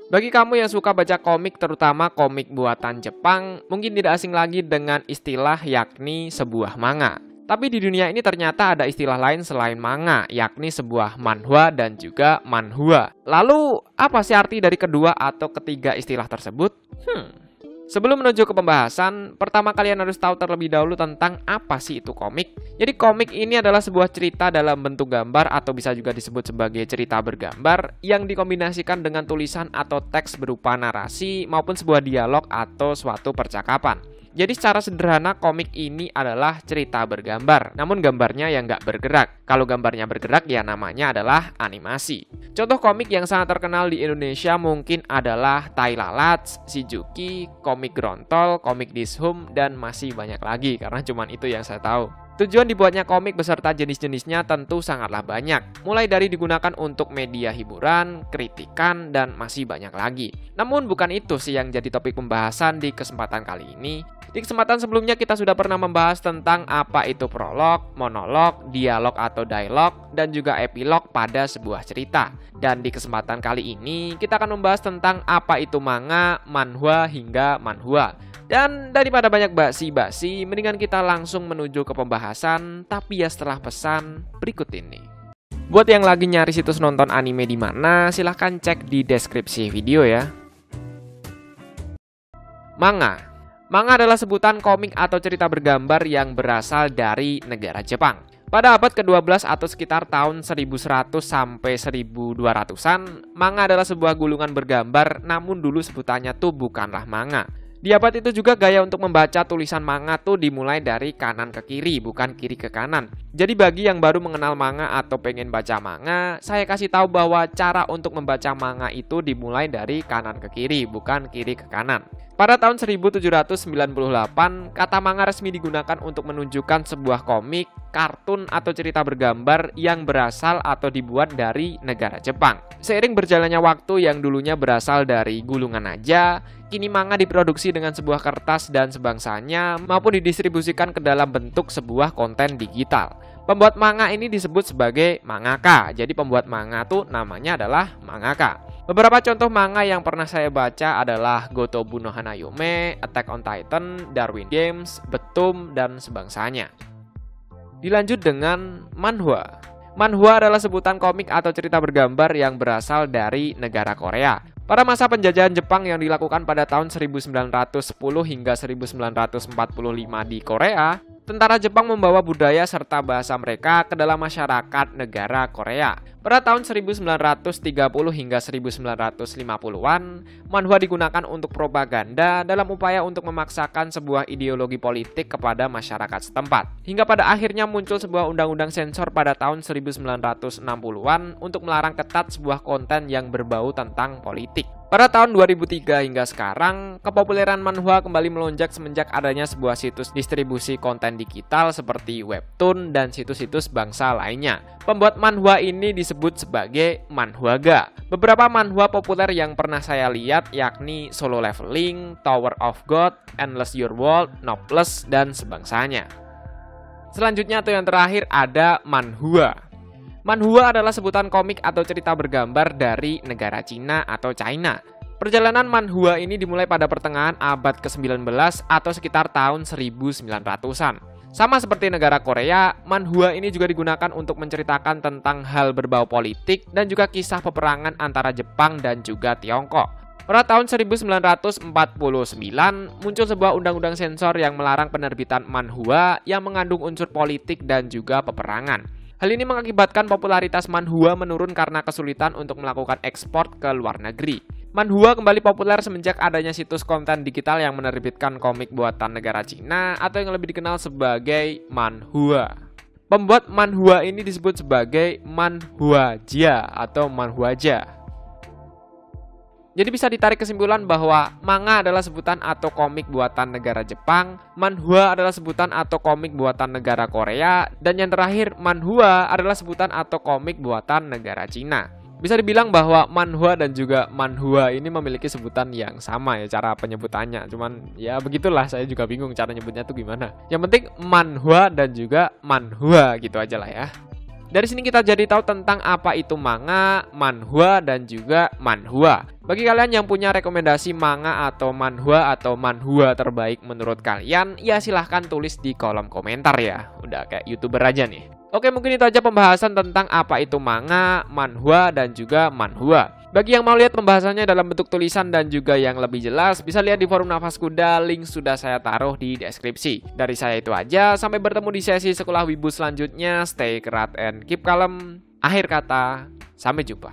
Bagi kamu yang suka baca komik, terutama komik buatan Jepang, mungkin tidak asing lagi dengan istilah yakni sebuah manga. Tapi di dunia ini ternyata ada istilah lain selain manga, yakni sebuah manhwa dan juga manhwa. Lalu, apa sih arti dari kedua atau ketiga istilah tersebut? Sebelum menuju ke pembahasan, pertama kalian harus tahu terlebih dahulu tentang apa sih itu komik. Jadi komik ini adalah sebuah cerita dalam bentuk gambar atau bisa juga disebut sebagai cerita bergambar yang dikombinasikan dengan tulisan atau teks berupa narasi maupun sebuah dialog atau suatu percakapan. Jadi secara sederhana komik ini adalah cerita bergambar, namun gambarnya yang nggak bergerak. Kalau gambarnya bergerak ya namanya adalah animasi. Contoh komik yang sangat terkenal di Indonesia mungkin adalah Tai Lalat, Shizuki, komik Grontol, komik Dishum, dan masih banyak lagi karena cuman itu yang saya tahu. Tujuan dibuatnya komik beserta jenis-jenisnya tentu sangatlah banyak, mulai dari digunakan untuk media hiburan, kritikan, dan masih banyak lagi. Namun bukan itu sih yang jadi topik pembahasan di kesempatan kali ini. Di kesempatan sebelumnya kita sudah pernah membahas tentang apa itu prolog, monolog, dialog atau dialog, dan juga epilog pada sebuah cerita. Dan di kesempatan kali ini kita akan membahas tentang apa itu manga, manhwa, hingga manhwa. Dan daripada banyak basi-basi, mendingan kita langsung menuju ke pembahasan, tapi ya setelah pesan berikut ini. Buat yang lagi nyari situs nonton anime di mana, silahkan cek di deskripsi video ya. Manga. Manga adalah sebutan komik atau cerita bergambar yang berasal dari negara Jepang. Pada abad ke-12 atau sekitar tahun 1100 sampai 1200-an, manga adalah sebuah gulungan bergambar, namun dulu sebutannya tuh bukanlah manga. Di abad itu juga gaya untuk membaca tulisan manga tuh dimulai dari kanan ke kiri, bukan kiri ke kanan. Jadi bagi yang baru mengenal manga atau pengen baca manga, saya kasih tahu bahwa cara untuk membaca manga itu dimulai dari kanan ke kiri, bukan kiri ke kanan. Pada tahun 1798, kata manga resmi digunakan untuk menunjukkan sebuah komik, kartun atau cerita bergambar yang berasal atau dibuat dari negara Jepang. Seiring berjalannya waktu yang dulunya berasal dari gulungan aja, kini manga diproduksi dengan sebuah kertas dan sebangsanya maupun didistribusikan ke dalam bentuk sebuah konten digital. Pembuat manga ini disebut sebagai mangaka. Jadi pembuat manga tuh namanya adalah mangaka. Beberapa contoh manga yang pernah saya baca adalah Gotobu no Hanayome, Attack on Titan, Darwin Games, Betum, dan sebangsanya. Dilanjut dengan manhwa. Manhwa adalah sebutan komik atau cerita bergambar yang berasal dari negara Korea. Pada masa penjajahan Jepang yang dilakukan pada tahun 1910 hingga 1945 di Korea, tentara Jepang membawa budaya serta bahasa mereka ke dalam masyarakat negara Korea. Pada tahun 1930 hingga 1950-an, manhwa digunakan untuk propaganda dalam upaya untuk memaksakan sebuah ideologi politik kepada masyarakat setempat. Hingga pada akhirnya muncul sebuah undang-undang sensor pada tahun 1960-an untuk melarang ketat sebuah konten yang berbau tentang politik. Pada tahun 2003 hingga sekarang, kepopuleran manhwa kembali melonjak semenjak adanya sebuah situs distribusi konten digital seperti webtoon dan situs-situs bangsa lainnya. Pembuat manhwa ini disebut sebagai manhwaga. Beberapa manhwa populer yang pernah saya lihat yakni Solo Leveling, Tower of God, Endless Your World, Noblesse, dan sebangsanya. Selanjutnya atau yang terakhir ada manhwa. Manhwa adalah sebutan komik atau cerita bergambar dari negara Cina atau China. Perjalanan manhwa ini dimulai pada pertengahan abad ke-19 atau sekitar tahun 1900-an. Sama seperti negara Korea, manhwa ini juga digunakan untuk menceritakan tentang hal berbau politik dan juga kisah peperangan antara Jepang dan juga Tiongkok. Pada tahun 1949, muncul sebuah undang-undang sensor yang melarang penerbitan manhwa yang mengandung unsur politik dan juga peperangan. Hal ini mengakibatkan popularitas manhwa menurun karena kesulitan untuk melakukan ekspor ke luar negeri. Manhwa kembali populer semenjak adanya situs konten digital yang menerbitkan komik buatan negara Cina atau yang lebih dikenal sebagai manhwa. Pembuat manhwa ini disebut sebagai manhwaja atau manhwaja. Jadi bisa ditarik kesimpulan bahwa manga adalah sebutan atau komik buatan negara Jepang, manhwa adalah sebutan atau komik buatan negara Korea, dan yang terakhir manhwa adalah sebutan atau komik buatan negara Cina. Bisa dibilang bahwa manhwa dan juga manhwa ini memiliki sebutan yang sama ya cara penyebutannya. Cuman ya begitulah, saya juga bingung cara nyebutnya tuh gimana. Yang penting manhwa dan juga manhwa gitu aja lah ya. Dari sini kita jadi tahu tentang apa itu manga, manhwa, dan juga manhwa. Bagi kalian yang punya rekomendasi manga atau manhwa terbaik menurut kalian, ya silahkan tulis di kolom komentar ya. Udah kayak YouTuber aja nih. Oke, mungkin itu aja pembahasan tentang apa itu manga, manhwa, dan juga manhwa. Bagi yang mau lihat pembahasannya dalam bentuk tulisan dan juga yang lebih jelas, bisa lihat di forum Nafas Kuda, link sudah saya taruh di deskripsi. Dari saya itu aja, sampai bertemu di sesi Sekolah Wibu selanjutnya. Stay kerat and keep kalem. Akhir kata, sampai jumpa.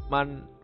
Manhwa.